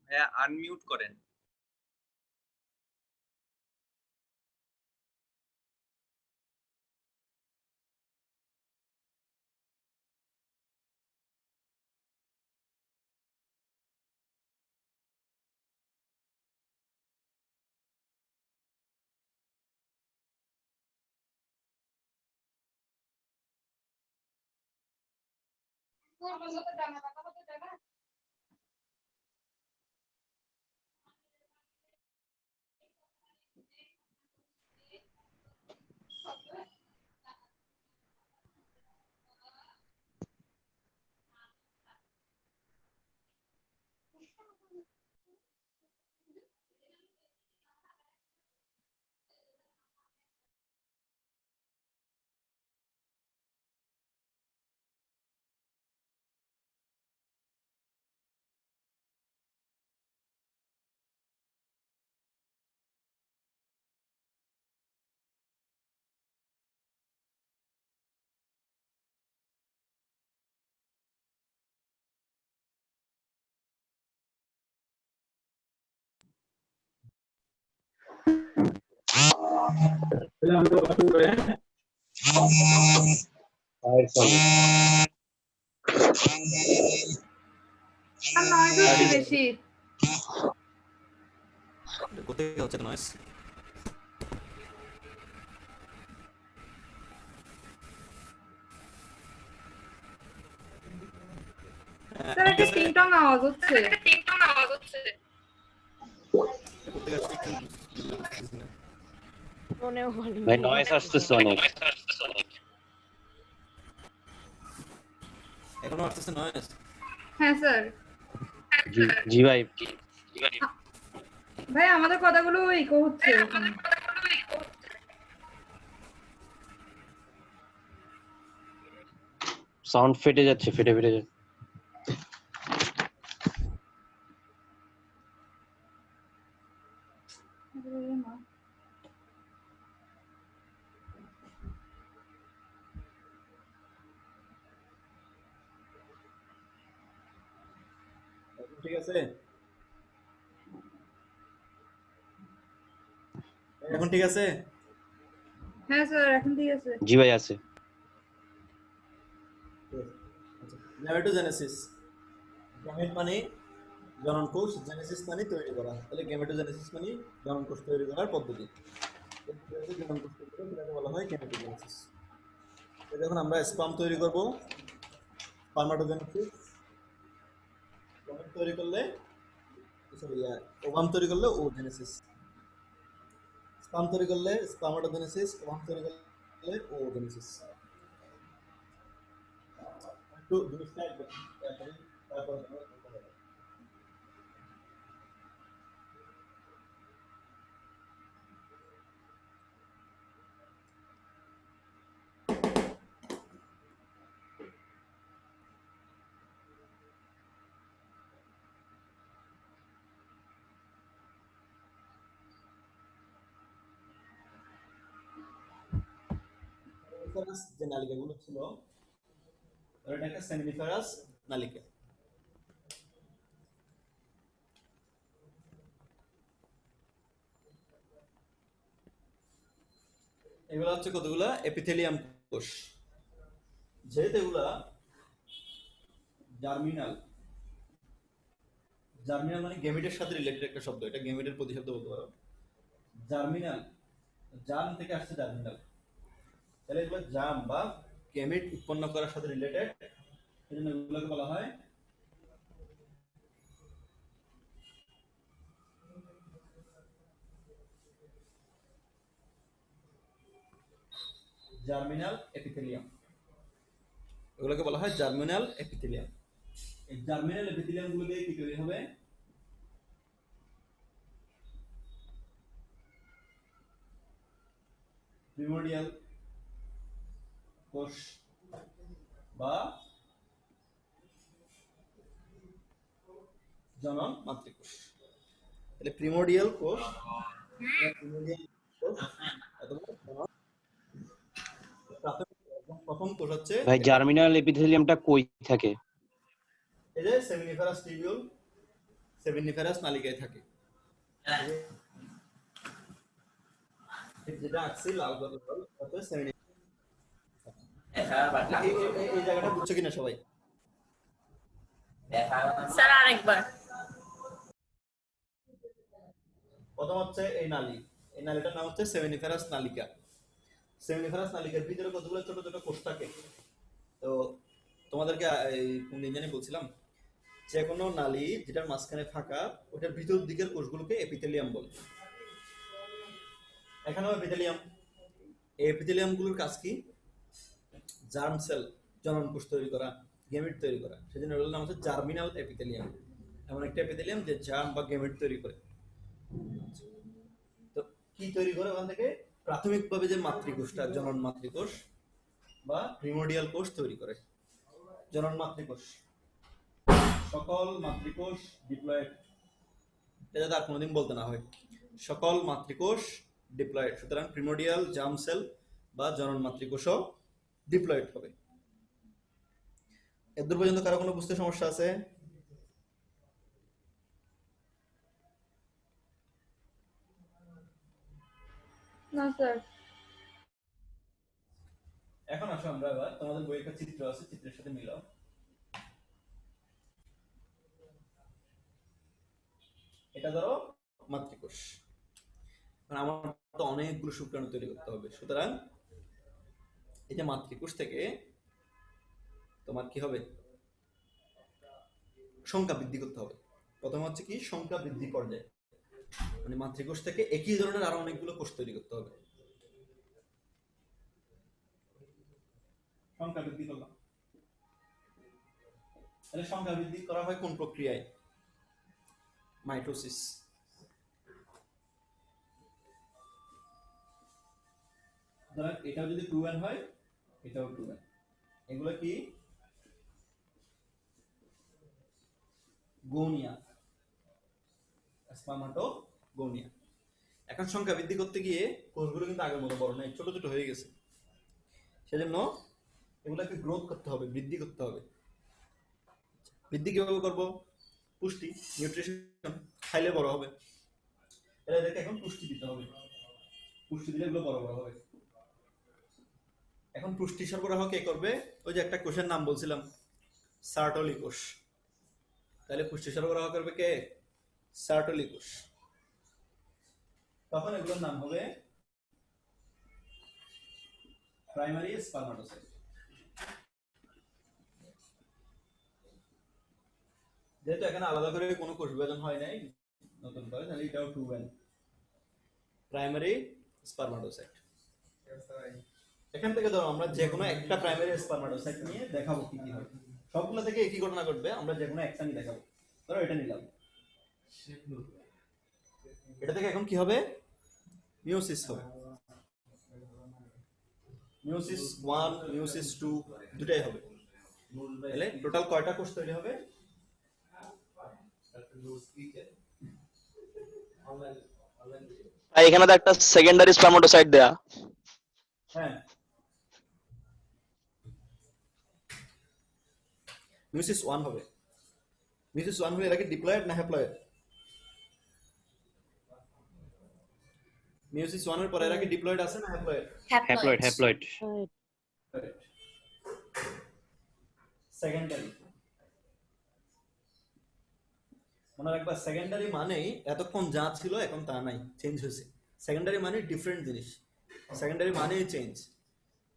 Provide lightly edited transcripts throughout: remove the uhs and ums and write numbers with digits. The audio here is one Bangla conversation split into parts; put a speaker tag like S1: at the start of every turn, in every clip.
S1: ভাইয়া আনমিউট করেন।
S2: নয়েজ হচ্ছে বেশি।
S3: কোথায় হচ্ছে নয়েজ?
S2: স্যার একটা টিং টং আওয়াজ হচ্ছে।
S4: ভাই নয়েজ আসতেছে অনেক।
S3: এখনো আসতেছে নয়েজ?
S2: হ্যাঁ স্যার।
S4: জি ভাই।
S2: ভাই আমাদের কথাগুলো ইকো হচ্ছে।
S4: সাউন্ড ফেটে যাচ্ছে, ফেটে যাচ্ছে।
S3: ঠিক আছে, এখন ঠিক আছে?
S2: হ্যাঁ স্যার এখন ঠিক আছে।
S4: জি ভাই আছে।
S3: গ্যামেটোজেনেসিস, গ্যামেট মানে জনন কোষ, জেনেসিস মানে তৈরি করা। তাহলে গ্যামেটোজেনেসিস মানে জনন কোষ তৈরি করার পদ্ধতি। জনন কোষ তৈরি করে সেটাকে বলা হয় গ্যামেটোজেনেসিস। যখন আমরা স্পার্ম তৈরি করব, স্পার্মাটোজেনেসিস, গ্যামেট তৈরি করলে ওভাম তৈরি করলে ওজেনেসিস, স্পার্ম তৈরি করলে স্পার্মাটোজেনেসিস, ওভাম তৈরি করলে ওজেনেসিস। একটু জিনিসটা তারপর যে নালিকাগুলো ছিল এটা একটা সেমিনিফারাস নালিকা। এগুলো হচ্ছে কতগুলা এপিথেলিয়াম কোষ। যেহেতু এগুলা জার্মিনাল, জার্মিনাল মানে গেমেটের সাথে রিলেটেড একটা শব্দ, এটা গেমেটের প্রতিশব্দ বলতে পারো। জার্মিনাল, জার্ম থেকে আসছে জার্মিনাল, তাহলে এগুলো জার্ম বা গেমেট উৎপন্ন করার সাথে রিলেটেড, এজন্য এগুলোকে বলা হয় জার্মিনাল এপিথেলিয়াম। এগুলোকে বলা হয় জার্মিনাল এপিথেলিয়াম। এই জার্মিনাল এপিথেলিয়াম গুলো দিয়ে কি তৈরি হবে? প্রিমোডিয়াল কোষ বা জনন মাতৃকোষ। তাহলে প্রিমোডিয়াল কোষ, প্রথম কোষ হচ্ছে
S4: ভাই জার্মিনাল এপিথেলিয়ামটা কই থাকে?
S3: এই যে সেমিনিফারাস টিবিউল, সেমিনিফেরাস নালিকায় থাকে। যেটা আঁকছি লাল কালার অর্থাৎ এই জায়গাটা বুঝছো কিনা সবাই?
S1: স্যার আরেকবার।
S3: প্রথম হচ্ছে এই নালী, এই নালীটার নাম হচ্ছে সেমিনিফেরাস নালিকা। সেমিনিফেরাস নালিকার ভিতরে কতগুলো ছোট ছোট কোষ থাকে। তো তোমাদেরকে এই কোন দিন জানি বলছিলাম, যে কোনো নালী যেটার মাঝখানে ফাঁকা ওটার ভিতর দিকের কোষগুলোকে এপিথেলিয়াম বলে। এখানেও এপিথেলিয়াম। এই এপিথেলিয়াম গুলোর কাজ কি? জার্ম সেল, জনন কোষ তৈরি করা, গেমেট তৈরি করা। সেজন্য এগুলোর নাম হচ্ছে জার্মিনাল এপিথেলিয়াম। এমন একটা এপিথেলিয়াম যে জার্ম বা গেমেট তৈরি করে। তো কি তৈরি করে ওখান থেকে? প্রাথমিকভাবে যে মাতৃকোষটা, জনন মাতৃকোষ বা প্রিমোডিয়াল কোষ তৈরি করে। জনন মাতৃকোষ, সকল মাতৃকোষ ডিপ্লয়েড, এটা যাতে আর কোনোদিন বলতে না হয়। সকল মাতৃকোষ ডিপ্লয়েড, সুতরাং প্রিমোডিয়াল জার্ম সেল বা জনন মাতৃকোষও ডিপ্লয়েড হবে। এদূর পর্যন্ত কারো কোনো বুঝতে সমস্যা আছে?
S2: না স্যার।
S3: এখন আসো আমরা এবার তোমাদের বইয়ে একটা চিত্র আছে, চিত্রের সাথে মিলাও। এটা ধরো মাতৃকোষ। আমার তো অনেকগুলো শুক্রাণু তৈরি করতে হবে, সুতরাং এই যে মাতৃকোষ থেকে তোমার কি হবে? সংখ্যা বৃদ্ধি করতে হবে। প্রথম হচ্ছে কি? সংখ্যা বৃদ্ধি পর্যায়ে, মানে মাতৃকোষ থেকে একই ধরনের আরো অনেকগুলো কোষ তৈরি করতে হবে। সংখ্যা বৃদ্ধি করলাম, তাহলে সংখ্যা বৃদ্ধি করা হয় কোন প্রক্রিয়ায়? মাইটোসিস। এটাও যদি 2n হয়, এটাও 2n। এগুলো কি? গৌনিয়া, স্পার্মাটোগোনিয়া। এখন সংখ্যা বৃদ্ধি করতে গিয়ে কোষগুলো কিন্তু আগের মতো বড় নয়, ছোট ছোট হয়ে গেছে। সেজন্য এগুলোকে গ্রোথ করতে হবে, বৃদ্ধি করতে হবে। বৃদ্ধি কিভাবে করব? পুষ্টি, নিউট্রিশন খাইলে বড় হবে। এদেরকে এখন পুষ্টি দিতে হবে, পুষ্টি দিলে এগুলো বড় বড় হবে। এখন পুষ্টি সরবরাহ কে করবে? ওই যে একটা কোষের নাম বলছিলাম, সার্টলি কোষ। তাহলে পুষ্টি সরবরাহ করবে কে? সার্টলি কোষ। তখন এগুলোর নাম হবে প্রাইমারি স্পারমাটোসাইট। যেহেতু এখানে আলাদা করে কোনো কোষ বিভাজন হয় নাই নতুন করে, তাহলে এটাও 2n, প্রাইমারি স্পারমাটোসাইট। এখান থেকে ধরো আমরা যে কোনো একটা প্রাইমারি স্পারমাটোসাইট নিয়ে দেখাবো কি কি হয়। সবগুলো থেকে একই ঘটনা ঘটবে, আমরা যে কোনো একটা নিয়ে দেখাবো। ধরো এটা নিলাম, এটা থেকে এখন কি হবে? মিওসিস হবে। মিওসিস 1, মিওসিস 2 দুটাই হবে। তাহলে টোটাল কয়টা কোষ তৈরি হবে?
S5: এখানে তো একটা সেকেন্ডারি স্পারমাটোসাইট দেয়া।
S3: হ্যাঁ, মিওসিস 1 হবে। মিওসিস 1 হলে এটাকে ডিপ্লয়েড না হ্যাপ্লয়েড? মিওসিস 1 এর পরে এরা কি ডিপ্লয়েড আছে না হ্যাপ্লয়েড?
S4: Haploid haploid.
S3: সেকেন্ডারি, মনে রাখবা সেকেন্ডারি মানেই এতক্ষণ যা ছিল এখন তা নাই, চেঞ্জ হয়েছে। সেকেন্ডারি মানে ডিফারেন্ট জিনিস, সেকেন্ডারি মানেই চেঞ্জ।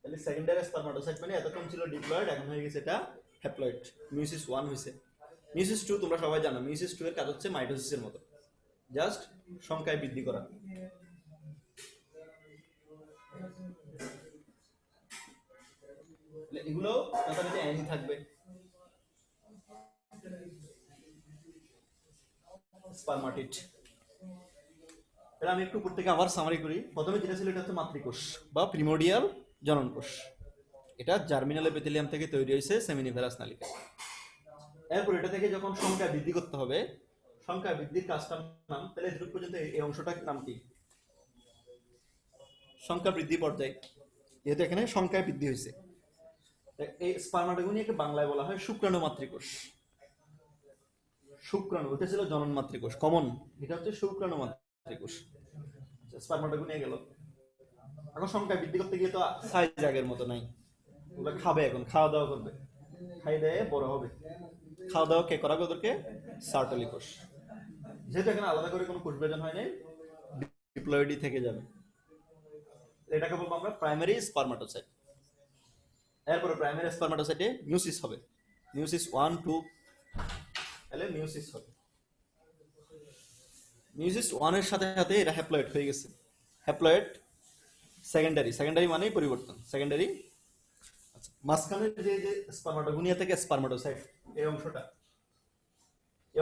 S3: তাহলে সেকেন্ডারি স্পারমাটোসাইট মানে এতক্ষণ ছিল ডিপ্লয়েড, এখন হয়ে গেছে এটা হ্যাপ্লয়েড। মিওসিস 1 হয়েছে। মিওসিস 2 তোমরা সবাই জানো, মিওসিস 2 এর কাজ হচ্ছে মাইটোসিসের মতো, জাস্ট সংখ্যায় বৃদ্ধি করা। এগুলো যথারীতি অ্যানি থাকবে। স্পারমাটিড। তাহলে আমি একটু উপর থেকে আবার সামারি করি। প্রথমে যেটা ছিল এটা হচ্ছে মাতৃকোষ বা প্রিমোডিয়াল জনন কোষ। এটা জার্মিনাল এপিথেলিয়াম থেকে তৈরি হয়েছে সেমিনিফেরাস নালিকা। এরপর এটা থেকে যখন সংখ্যা বৃদ্ধি করতে হবে, সংখ্যা বৃদ্ধির কাজটার নাম, তাহলে এতটুকু পর্যন্ত এই অংশটার নাম কি? সংখ্যা বৃদ্ধি পর্যায়। যেহেতু এখানে সংখ্যায় বৃদ্ধি হয়েছে, এই স্পারমাটোগোনিয়াকে বাংলায় বলা হয় শুক্রাণু মাতৃকোষ। শুক্রাণু, এটা ছিল জনন মাতৃকোষ কমন, এটা হচ্ছে শুক্রাণু মাতৃকোষ। স্পার্মাটগু নিয়ে গেল। এখন সংখ্যা বৃদ্ধি করতে গিয়ে তো সাইজ আগের মতো নাই, ওগুলো খাবে, এখন খাওয়া দাওয়া করবে, খাই দেয় বড় হবে। খাওয়া দাওয়া কে করাবে ওদেরকে? সার্টালি কোষ। যেহেতু এখানে আলাদা করে কোনো কোষ বিভাজন হয় নাই, ডিপ্লয়েডই থেকে যাবে, এটাকে বলবো আমরা প্রাইমারি স্পারমাটোসাইট। এরপরে প্রাইমারি স্পারমাটোসাইটে মিউসিস হবে, মিউসিস 1 2, তাহলে মিউসিস হবে। মিউসিস 1 এর সাথে সাথে এটা হ্যাপ্লয়েড হয়ে গেছে। হ্যাপ্লয়েড সেকেন্ডারি, সেকেন্ডারি মানেই পরিবর্তন, সেকেন্ডারি। আচ্ছা, মাঝখানের যে যে স্পারমাটোগোনিয়া থেকে স্পারমাটোসাইট, এই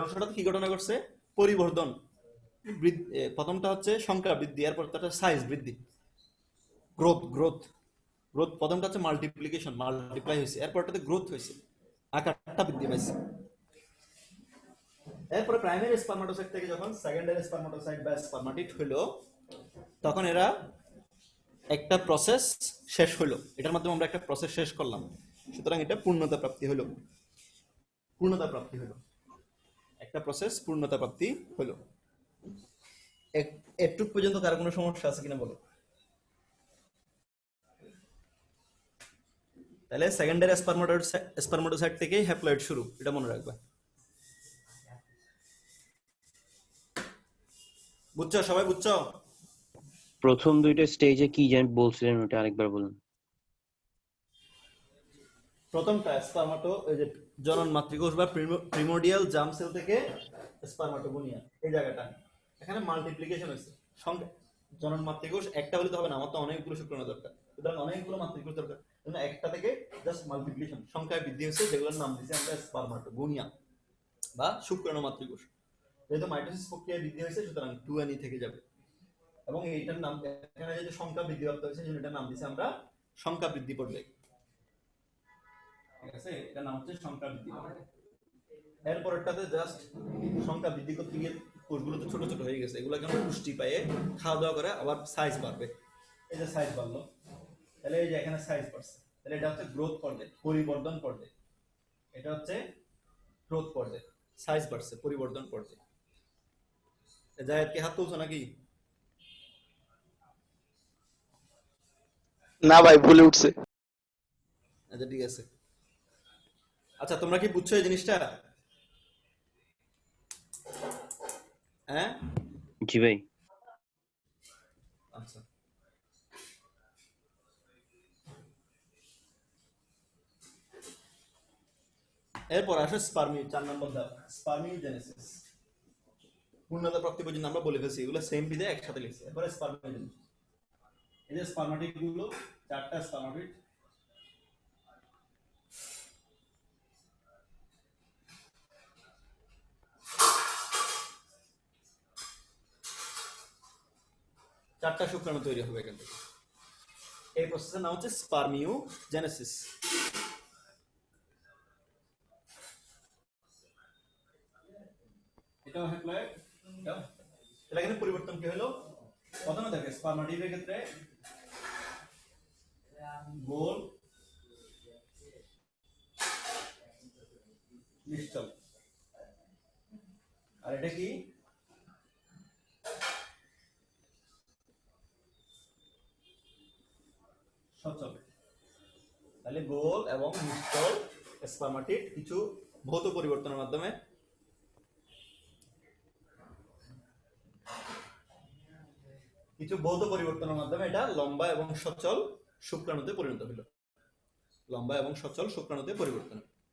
S3: অংশটাতে কি ঘটনা ঘটছে? পরিবর্ধন। প্রথমটা হচ্ছে সংখ্যা বৃদ্ধি, এরপর তার সাইজ বৃদ্ধি, গ্রোথ গ্রোথ গ্রোথ। প্রথমটা হচ্ছে মাল্টিপ্লিকেশন, মাল্টিপ্লাই হয়েছে, এরপরটাতে গ্রোথ হয়েছে, আকারটা বৃদ্ধি পাইছে। এরপরে প্রাইমারি স্পারমাটোসাইট থেকে যখন সেকেন্ডারি স্পারমাটোসাইট বা স্পারমাটিড হলো, তখন এরা একটা প্রসেস শেষ হলো, এটার মাধ্যমে আমরা একটা প্রসেস শেষ করলাম, সুতরাং এটা পূর্ণতা প্রাপ্তি হলো, পূর্ণতা প্রাপ্তি হলো, একটা প্রসেস পূর্ণতা প্রাপ্তি হলো। এটুক পর্যন্ত কারো কোনো সমস্যা আছে কিনা বলো? তাহলে সেকেন্ডারি স্পারমাটোসাইট থেকেই হ্যাপ্লয়েড শুরু, এটা মনে রাখবা। বুঝছো সবাই, বুঝছো?
S4: প্রথম দুইটা স্টেজে কি জানি বলছিলেন, ওটা আরেকবার বলুন।
S3: প্রথমটা স্পারমাটো, এই যে জনন মাতৃকোষ বা প্রিমোডিয়াল জার্ম সেল থেকে স্পারমাটোগোনিয়া, এই জায়গাটা, এখানে মাল্টিপ্লিকেশন হয়েছে। সংখ্যা জনন মাতৃকোষ একটা হলে তো হবে না, আমার তো অনেকগুলো শুক্রাণু দরকার, সুতরাং অনেকগুলো মাতৃকোষ দরকার, একটা থেকে জাস্ট মাল্টিপ্লিকেশন, সংখ্যায় বৃদ্ধি হয়েছে, যেগুলোর নাম দিয়েছি আমরা স্পারমাটোগোনিয়া বা শুক্রাণু মাতৃকোষ। যেহেতু মাইটোসিস প্রক্রিয়ায় বৃদ্ধি হয়েছে, সুতরাং 2n থেকে যাবে, এবং এইটার নাম, এখানে যেহেতু সংখ্যা বৃদ্ধি প্রাপ্ত হয়েছে, সেজন্য এটার নাম দিয়েছি আমরা সংখ্যা বৃদ্ধি পর্যায়। ঠিক আছে, এটার নাম হচ্ছে সংখ্যা বৃদ্ধি পর্যায়। এরপরটাতে জাস্ট সংখ্যা বৃদ্ধি করতে গিয়ে কোষগুলো তো ছোট ছোট হয়ে গেছে, এগুলো কেন পুষ্টি পায়ে খাওয়া দাওয়া করে আবার সাইজ বাড়বে। এই যে সাইজ বাড়লো, তাহলে এই যে এখানে সাইজ বাড়ছে, তাহলে এটা হচ্ছে গ্রোথ পর্যায়, পরিবর্ধন পর্যায়। এটা হচ্ছে গ্রোথ পর্যায়, সাইজ বাড়ছে, পরিবর্ধন পর্যায়। জায়েদ কি হাত তুলছো নাকি?
S5: না ভাই, ভুলে উঠছে।
S3: আচ্ছা ঠিক আছে। আচ্ছা, তোমরা কি বুঝছো এই জিনিসটা? হ্যাঁ
S4: জি ভাই।
S3: আচ্ছা, এরপর আসে স্পার্মি, 4 নম্বর ধাপ, স্পার্মিওজেনেসিস। পূর্ণতা প্রাপ্তি পর্যন্ত আমরা বলে ফেলছি, এগুলো সেম বিধে একসাথে লিখছি। এরপরে স্পার্মিওজেনেসিস, এই যে স্পার্মাটিড গুলো, 4টা স্পার্মাটিড, চারটা শুক্রাণু তৈরি হবে এখান থেকে। এই প্রসেসের নাম হচ্ছে স্পার্মিওজেনেসিস। এটাও হ্যাপ্লয়েড, তাহলে এখানে পরিবর্তন কি হলো? প্রথমে দেখে স্পার্মাটিডের ক্ষেত্রে গোল নিশ্চল, আর এটা কি? সচল। তাহলে গোল এবং নিশ্চল স্পার্মাটিড কিছু ভৌত পরিবর্তনের মাধ্যমে এটা লম্বা এবং সচল শুক্রাণুতে পরিণত হলো, লম্বা এবং সচল শুক্রাণুতে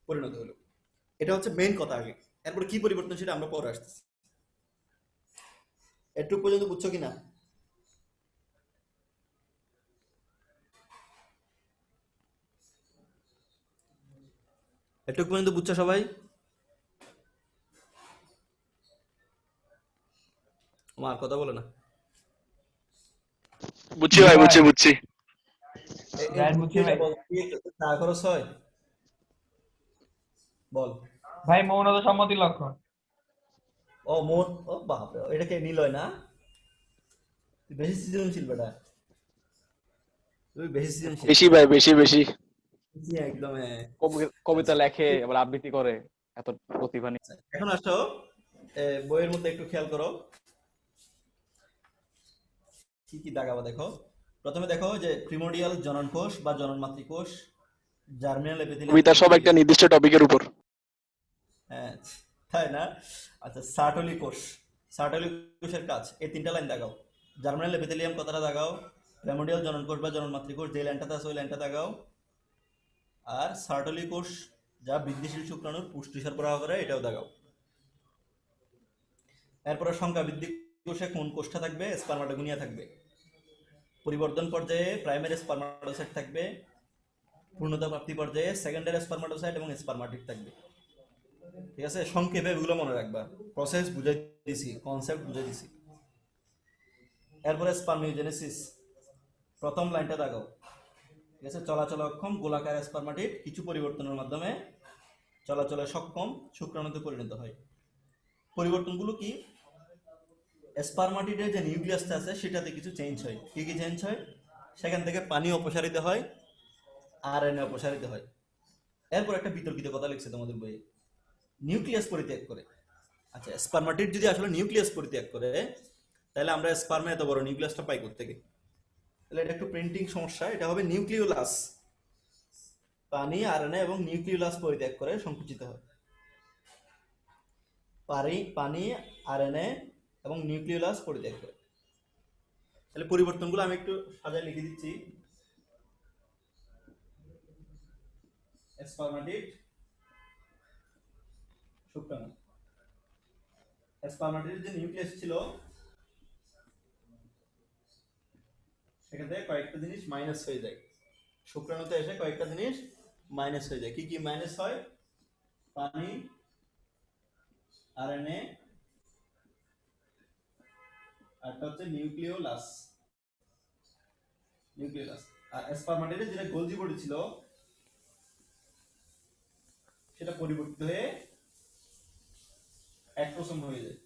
S3: পরিণত হলো। এটা হচ্ছে মেইন কথা আগে, এরপরে কি পরিবর্তন সেটা আমরা পরে আসতেছি। একটু পর্যন্ত বুঝছো কিনা? একটু পর্যন্ত বুঝছো সবাই? আমার কথা বলে না।
S5: বুঝছি ভাই, বুঝছি।
S3: চা খরচ হয় বল
S2: ভাই, মৌনত সম্মতির লক্ষণ।
S3: ও মন, ও বাপরে, এটাকে নিলয় না? তুই বেশি সৃজনশীল বেটা, তুই বেশি সৃজনশীল।
S5: বেশি ভাই, বেশি।
S3: একদম, হ্যাঁ।
S1: কবিতা লেখে, আবার আবৃত্তি করে। এত প্রতিভা নেই।
S3: এখন আসো বইয়ের মধ্যে একটু খেয়াল করো কি কি দাগাবা দেখো। প্রথমে দেখো যে প্রিমোডিয়াল জনন কোষ বা জনন মাতৃকোষ, জার্মিনাল এপিথেলিয়াম।
S5: কবিতা সব একটা নির্দিষ্ট টপিকের উপর।
S3: হ্যাঁ, তাই না? আচ্ছা, সার্টলি কোষ, সার্টলি কোষের কাজ, এই তিনটা লাইন দাগাও। জার্মিনাল এপিথেলিয়াম কথাটা দাগাও, প্রিমোডিয়াল জনন কোষ বা জনন মাতৃকোষ যে লাইনটাতে আছে ওই লাইনটা দাগাও, আর সার্টলি কোষ যা বৃদ্ধিশীল শুক্রাণুর পুষ্টি সরবরাহ করে এটাও দাগাও। এরপরে সংখ্যা বৃদ্ধি কোষে কোন কোষটা থাকবে? স্পার্মাটোগোনিয়া থাকবে। পরিবর্ধন পর্যায়ে প্রাইমারি স্পার্মাটোসাইট থাকবে, পূর্ণতা প্রাপ্তি পর্যায়ে সেকেন্ডারি স্পার্মাটোসাইট এবং স্পার্মাটিড থাকবে। ঠিক আছে, সংক্ষেপে এগুলো মনে রাখবা, প্রসেস বুঝাই দিছি, কনসেপ্ট বুঝাই দিছি। এরপরে স্পার্মিওজেনেসিস, প্রথম লাইনটা দাগাও। ঠিক আছে, চলাচল অক্ষম গোলাকার স্পার্মাটিড কিছু পরিবর্তনের মাধ্যমে চলাচলে সক্ষম শুক্রাণুতে পরিণত হয়। পরিবর্তনগুলো কি? স্পার্মাটিডের যে নিউক্লিয়াসটা আছে সেটাতে কিছু চেঞ্জ হয়। কি কি চেঞ্জ হয়? সেখান থেকে পানি অপসারিত হয়, আরএনএ অপসারিত হয়। এরপর একটা বিতর্কিত কথা লিখছে তোমাদের বইয়ে, নিউক্লিয়াস পরিত্যাগ করে। আচ্ছা, স্পার্মাটিড যদি আসলে নিউক্লিয়াস পরিত্যাগ করে তাহলে আমরা স্পার্মে এত বড় নিউক্লিয়াসটা পাই কোত্থেকে? তাহলে এটা একটু প্রিন্টিং সমস্যা, এটা হবে নিউক্লিওলাস। পানি, আরএনএ এবং নিউক্লিওলাস পরিত্যাগ করে সংকুচিত হয়। পানি, আরএনএ এবং নিউক্লিওলাস পরিত্যাগ করে। তাহলে পরিবর্তনগুলো আমি একটু সাজায় লিখে দিচ্ছি। স্পার্মাটিড, শুক্রাণু। স্পার্মাটিড যে নিউক্লিয়াস ছিল সেখান থেকে কয়েকটা জিনিস মাইনাস হয়ে যায়, শুক্রাণুতে এসে কয়েকটা জিনিস মাইনাস হয়ে যায়। কি কি মাইনাস হয়? পানি, আরএনএ, আরটা হচ্ছে নিউক্লিওলাস। আর স্পার্মাটিডে যেটা গোলজি বডি ছিল সেটা পরিবর্তিত হয়ে অ্যাক্রোসোম হয়ে যায়।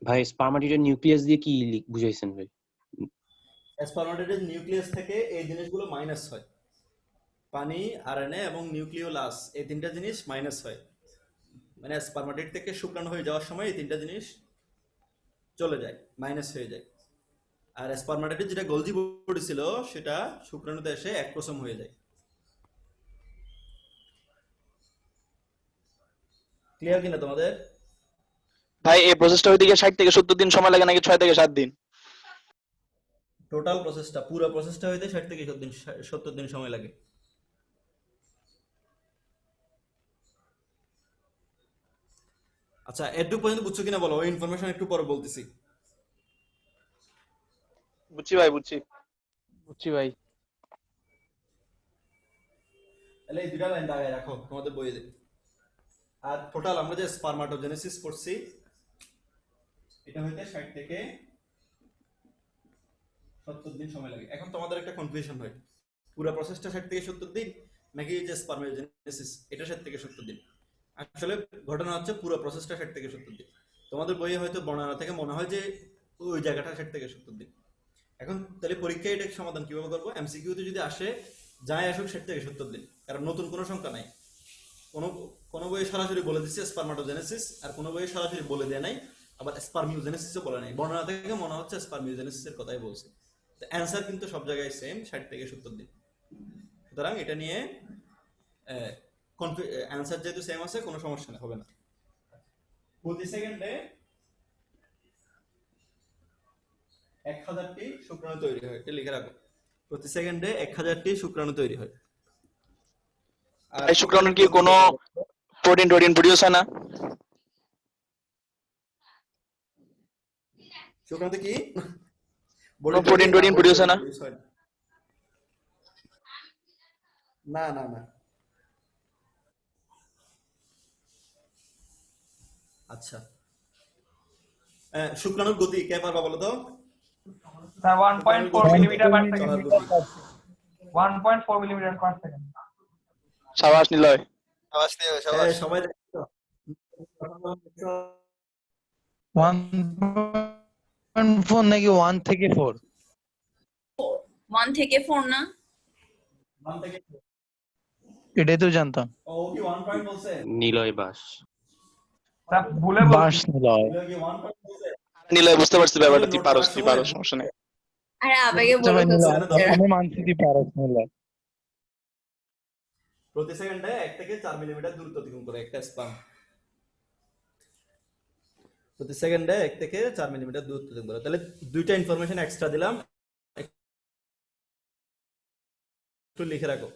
S4: ভাই স্পার্মাটিডের নিউক্লিয়াস দিয়ে কি বুঝাইছেন ভাই?
S3: স্পার্মাটিডের নিউক্লিয়াস থেকে এই জিনিসগুলো মাইনাস হয়, পানি, আরএনএ এবং নিউক্লিওলাস, এই তিনটা জিনিস মাইনাস হয়। মানে স্পার্মাটিড থেকে শুক্রাণু হয়ে যাওয়ার সময় এই তিনটা জিনিস চলে যায়, মাইনাস হয়ে যায়। আর স্পার্মাটিডের যেটা গোলজি বডি ছিল সেটা শুক্রাণুতে এসে অ্যাক্রোসোম হয়ে যায়। ক্লিয়ার কিনা তোমাদের?
S5: ভাই এই প্রসেসটা ওইদিকে 60 থেকে 70 দিন সময় লাগে নাকি 6 থেকে 7 দিন?
S3: টোটাল প্রসেসটা, পুরো প্রসেসটা হইতে 60 থেকে 70 দিন সময় লাগে। আচ্ছা, এটুকু পর্যন্ত বুঝছো কিনা বলো, ওই ইনফরমেশন একটু পরে বলতেছি।
S5: বুঝছি ভাই, বুঝছি।
S1: বুঝছি ভাই।
S3: তাহলে এই দুটা লাইন দাগায় রাখো তোমাদের বইয়ে। আর টোটাল আমরা যে স্পার্মাটোজেনেসিস পড়ছি এটা হইতে 60 থেকে 70 দিন সময় লাগে। এখন তোমাদের একটা কনফিউশন হয়, পুরো প্রসেসটা 60 থেকে 70 দিন নাকি যে স্পার্মাটোজেনেসিস এটা 60 থেকে 70 দিন? আসলে ঘটনা হচ্ছে পুরো প্রসেসটা 60 থেকে 70 দিন। তোমাদের বইয়ে হয়তো বর্ণনা থেকে মনে হয় যে ওই জায়গাটা 60 থেকে 70 দিন। এখন তাহলে পরীক্ষায় এটা সমাধান কিভাবে করবো? এমসিকিউতে যদি আসে যাই আসুক 60 থেকে 70 দিন, কারণ নতুন কোনো সংখ্যা নাই। কোনো বইয়ে সরাসরি বলে দিচ্ছে স্পার্মাটোজেনেসিস, আর কোনো বইয়ে সরাসরি বলে দেয় নাই, আবার স্পার্মিওজেনেসিসও বলে নাই। বর্ণনা থেকে মনে হচ্ছে স্পার্মিওজেনেসিসের কথাই বলছে। তো অ্যান্সার কিন্তু সব জায়গায় সেম, 60 থেকে 70 দিন। সুতরাং এটা নিয়ে অ্যান্সার যেহেতু সেম আছে কোনো সমস্যা হবে না। প্রতি সেকেন্ডে 1000টি শুক্রাণু তৈরি হয়, এটা লিখে রাখো। প্রতি সেকেন্ডে 1000টি শুক্রাণু তৈরি হয়। আর
S5: এই শুক্রাণুর কি কোনো প্রোটিন প্রডিউস হয় না?
S3: শুক্রাণুতে কি
S5: প্রোটিন প্রডিউস হয় না?
S3: না না না। আচ্ছা, শুক্রাণুর গতি কে পারবা বলো তো?
S2: 1.4 মিলিমিটার পার সেকেন্ড।
S3: চলার গতি
S2: 1.4 মিলিমিটার পার সেকেন্ড।
S5: সাবাস নিলয়।
S3: সবাই দেখো।
S6: 1.4 1.4 নাকি 1 থেকে 4?
S7: 1 থেকে 4 না?
S3: 1 থেকে
S6: এটাই তো জানতাম।
S3: ও কি 1 পয়েন্ট বলছে?
S4: নিলয় বাস।
S2: তা ভুলে বলছি।
S6: বাস নিলয়।
S3: এগুলো কি 1 পয়েন্ট বলছে?
S5: নিলয় বুঝতে পারছি ব্যাপারটা, তুই
S3: নোট
S5: পারোস,
S3: করার
S5: তুই
S3: সময়
S5: পারোস, সমস্যা নেই।
S7: আরে আবেগে
S6: আচ্ছা
S7: বলে
S6: ভাই নিলয়,
S7: ফেলছে।
S6: আমি মানছি তুই পারস নিলয়।
S3: প্রতি সেকেন্ডে 1 থেকে 4 মিলিমিটার দূরত্ব অতিক্রম করে একটা স্পাম। প্রতি সেকেন্ডে 1 থেকে 4 মিলিমিটার দূরত্ব অতিক্রম করে। তাহলে দুইটা ইনফরমেশন এক্সট্রা দিলাম, একটু লিখে রাখো।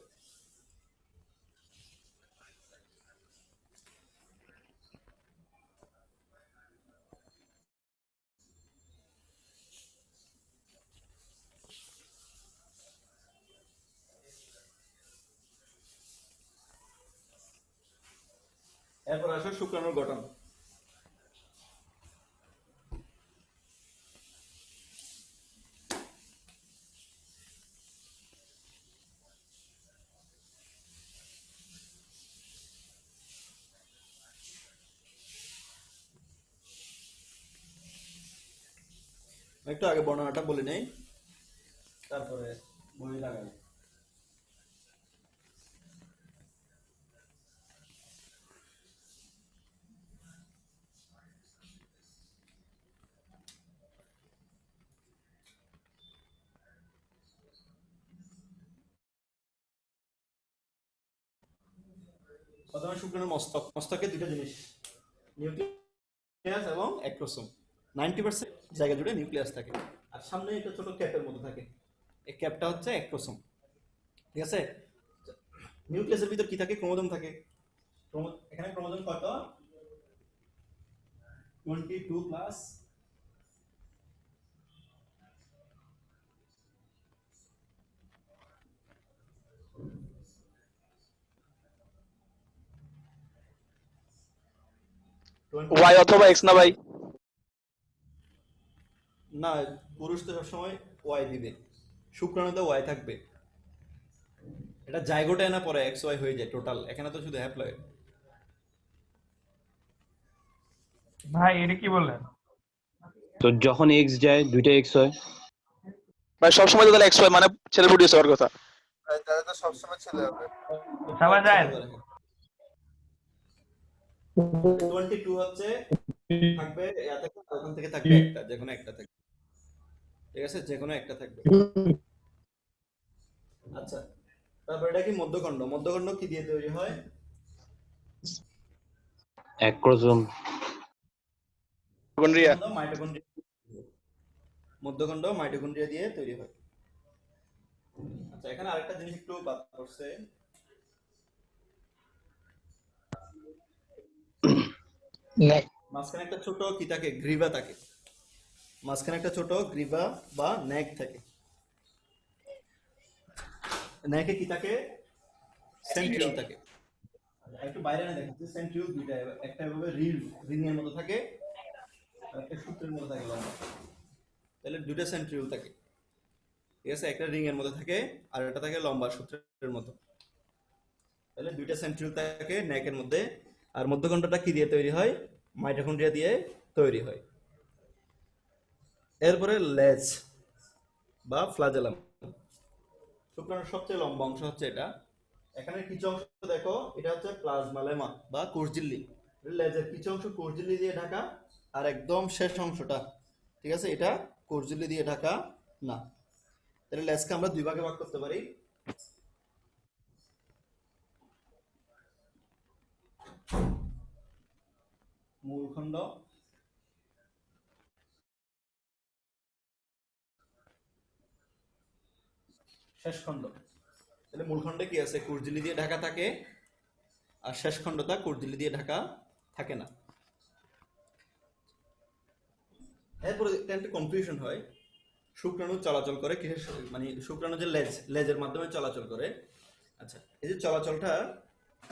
S3: এরপর আসো শুক্রাণুর গঠন। একটু আগে বর্ণনাটা বলে নেই, তারপরে বই লাগাই। প্রথমে শুক্রাণুর মস্তক। মস্তকে দুটো জিনিস, নিউক্লিয়াস এবং অ্যাক্রোসোম। 90% জায়গা জুড়ে নিউক্লিয়াস থাকে, আর সামনে একটা ছোট ক্যাপের মতো থাকে। এই ক্যাপটা হচ্ছে অ্যাক্রোসোম, ঠিক আছে? নিউক্লিয়াসের ভিতর কি থাকে? ক্রোমোজোম থাকে। এখানে ক্রোমোজোম কত? 22 প্লাস 20
S5: ওয়াই অথবা এক্স না ভাই?
S3: না, পুরুষ তো সবসময় ওয়াই দিবে, শুক্রাণুতে ওয়াই থাকবে। এটা জাইগোটে না পরে এক্স ওয়াই হয়ে যায় টোটাল। এখানে তো শুধু হ্যাপ্লয়েড।
S2: ভাই এটা কি বললেন?
S4: তো যখন এক্স যায় দুইটা এক্স হয়।
S5: ভাই সবসময় তো তাহলে এক্স ওয়াই মানে ছেলে প্রডিউস হওয়ার কথা।
S8: তাহলে তো সবসময় ছেলে হবে।
S2: সবাই যায়।
S3: 22 হচ্ছে থাকবে ওখান থেকে থাকবে একটা, যে কোনো একটা থাকবে, ঠিক আছে? যে কোনো একটা থাকবে। আচ্ছা, তারপর এটা কি মধ্যখণ্ড। মধ্যখণ্ড কি দিয়ে তৈরি হয়?
S4: অ্যাক্রোসোম।
S5: মাইটোকন্ড্রিয়া।
S3: মাইটোকন্ড্রিয়া। মধ্যখণ্ড মাইটোকন্ড্রিয়া দিয়ে তৈরি হয়। আচ্ছা, এখানে আরেকটা জিনিস একটু বাদ করছে। মাঝখানে একটা ছোট কি থাকে? গ্রিভা থাকে। মাঝখানে একটা ছোট গ্রিভা বা নেক থাকে। নেকে কি থাকে? সেন্ট্রিওল থাকে। একটু বাইরে না দেখাচ্ছি। সেন্ট্রিওল দুইটা, একটা এভাবে রিং এর মতো থাকে, আর একটা সূত্রের মতো থাকে লম্বা। তাহলে দুইটা সেন্ট্রিওল থাকে, ঠিক আছে? একটা রিং এর মতো থাকে আর একটা থাকে লম্বা সূত্রের মতো। তাহলে দুইটা সেন্ট্রিওল থাকে নেকের মধ্যে। আর মধ্যখণ্ডটা কি দিয়ে তৈরি হয়? মাইটোকন্ড্রিয়া দিয়ে তৈরি হয়। এরপরে লেজ বা ফ্লাজেলাম। শুক্রাণুর সবচেয়ে লম্বা অংশ হচ্ছে এটা। এখানে কিছু অংশ দেখো, এটা হচ্ছে প্লাজমা লেমা বা কোষঝিল্লি। লেজের কিছু অংশ কোষঝিল্লি দিয়ে ঢাকা, আর একদম শেষ অংশটা, ঠিক আছে, এটা কোষঝিল্লি দিয়ে ঢাকা না। তাহলে লেজকে আমরা দুই ভাগে ভাগ করতে পারি। মূলখণ্ড শেষ খণ্ড। তাহলে মূলখণ্ডে কি আছে? কোষঝিল্লি দিয়ে ঢাকা থাকে, আর শেষ খণ্ডটা কোষঝিল্লি দিয়ে ঢাকা থাকে না। এরপরে একটা কনফিউশন হয়, শুক্রাণু চলাচল করে কিসের, মানে শুক্রাণু যে লেজের মাধ্যমে চলাচল করে। আচ্ছা, এই যে চলাচলটা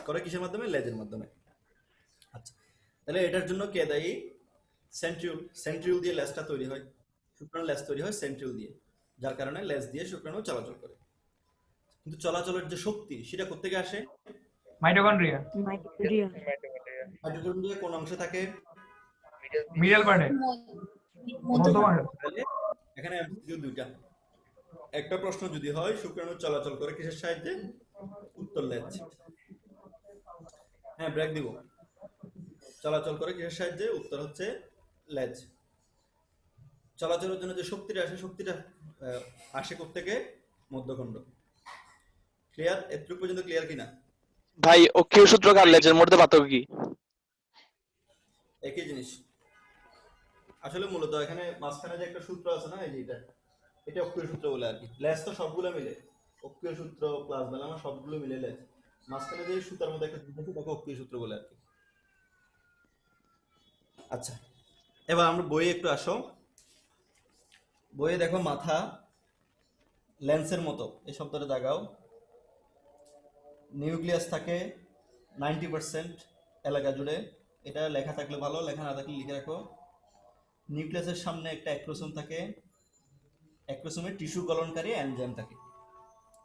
S3: করে কিসের মাধ্যমে? লেজের মাধ্যমে। আচ্ছা, তাহলে এটার জন্য কে দায়ী? সেন্ট্রিওল। সেন্ট্রিওল দিয়ে লেজটা তৈরি হয়। শুক্রাণু লেজ তৈরি হয় সেন্ট্রিওল দিয়ে, যার কারণে লেজ দিয়ে শুক্রাণু চলাচল করে। কিন্তু চলাচলের যে শক্তি, সেটা কোত্থেকে আসে?
S2: মাইটোকন্ড্রিয়া।
S3: মাইটোকন্ড্রিয়া কোন অংশে থাকে?
S2: মিডল পার্টে। মধ্যমার্গ।
S3: তাহলে এখানে এমসিকিউ দুইটা। একটা প্রশ্ন যদি হয় শুক্রাণু চলাচল করে কিসের সাহায্যে, উত্তর লেজ। হ্যাঁ ব্রেক দিব। চলাচল করে কিসের সাহায্যে, উত্তর হচ্ছে লেজ। চলাচলের জন্য যে শক্তিটা আসে, শক্তিটা আসে কোত্থেকে, মধ্যখণ্ড। ক্লিয়ার? এতটুকু পর্যন্ত ক্লিয়ার কিনা?
S5: ভাই অক্ষীয় সূত্র আর লেজের মধ্যে পার্থক্য কি?
S3: একই জিনিস। আসলে মূলত এখানে মাঝখানে যে একটা সূত্র আছে না, এই যে এটা অক্ষীয় সূত্র বলে আর কি। লেজ তো সবগুলো মিলে, অক্ষীয় সূত্র প্লাস বেলামা সবগুলো মিলে লেজ। মাঝখানে যে সূত্রের মধ্যে একটা জিনিস আছে তাকে অক্ষীয় সূত্র বলে আর কি। আচ্ছা, এবার আমরা বইয়ে একটু আসো। বইয়ে দেখো মাথা লেন্সের মতো, এই শব্দটা দাগাও। নিউক্লিয়াস থাকে 90% এলাকা জুড়ে। এটা লেখা থাকলে ভালো, লেখা না থাকলে লিখে রাখো। নিউক্লিয়াসের সামনে একটা অ্যাক্রোসোম থাকে, অ্যাক্রোসোমে টিস্যু গলনকারী এনজাইম থাকে।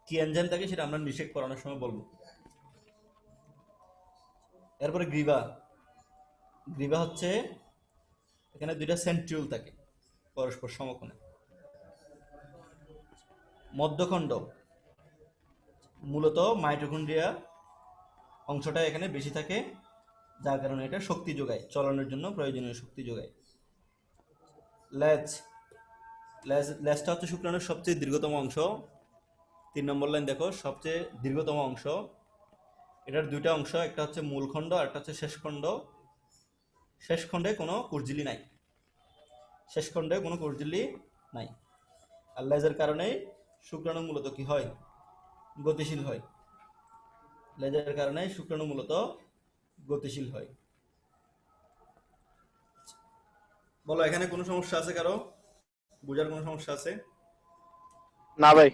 S3: কি এনজাইম থাকে সেটা আমরা নিষেক করানোর সময় বলবো। এরপরে গ্রীবা। গ্রীবা হচ্ছে এখানে দুইটা সেন্ট্রিওল থাকে পরস্পর সমকোণে। মধ্যখণ্ড মূলত মাইটোকন্ড্রিয়া অংশটা এখানে বেশি থাকে, যার কারণে এটা শক্তি যোগায়, চলনের জন্য প্রয়োজনীয় শক্তি যোগায়। লেজ, লেজটা হচ্ছে শুক্রাণুর সবচেয়ে দীর্ঘতম অংশ। 3 নম্বর লাইন দেখো, সবচেয়ে দীর্ঘতম অংশ। এটার দুইটা অংশ, একটা হচ্ছে মূল খণ্ড আর একটা হচ্ছে শেষ খণ্ড। শেষ খণ্ডে কোনো কুরজিলি নাই, শেষ খণ্ডে কোনো কুরজিলি নাই। আর লেজের কারণে শুক্রাণু মূলত কি হয়, গতিশীল হয়। লেজের কারণে শুক্রাণু মূলত গতিশীল হয়। বলো, এখানে কোনো সমস্যা আছে কারো? বুঝার কোনো সমস্যা আছে?
S5: না ভাই।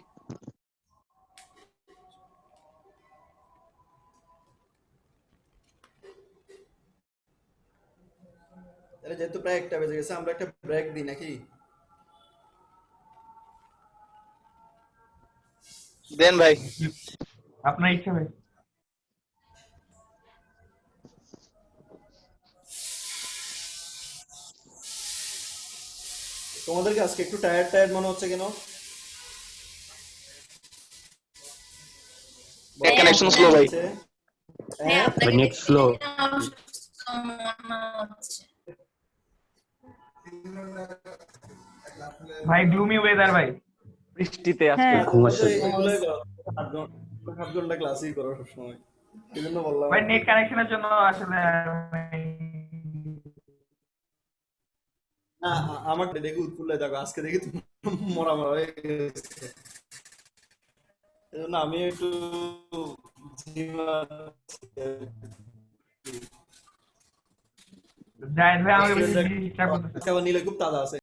S3: তাহলে যেহেতু প্রায় 1টা বেজে গেছে, আমরা একটা ব্রেক দিই নাকি?
S5: দেন ভাই।
S2: আপনার ইচ্ছা ভাই।
S3: তোমাদেরকে আজকে একটু টায়ার্ড টায়ার্ড মনে হচ্ছে কেন?
S5: কানেকশন স্লো ভাই।
S7: হ্যাঁ,
S3: হ্যাঁ,
S7: আপনাকে
S4: নেট স্লো।
S7: অসুস্থ মনে হচ্ছে।
S2: ভাই গ্লুমি ওয়েদার ভাই।
S1: বৃষ্টিতে আজকে
S4: ঘুম আসছে।
S3: এগুলোই করো। 7 ঘন্টা ক্লাসই করো সবসময়, এই জন্য বললাম।
S2: ভাই নেট কানেকশনের জন্য আসলে
S3: না, আমার দেখে উৎফুল্ল দেখো, আজকে দেখি তুমি মরা মরা হয়ে গেছে। এই জন্য আমি একটু
S2: জায়েদ ভাই আমাকে বেশি ডিস্টার্ব করতেছে।
S3: আজকে আবার নীলে খুব তাজা আছে।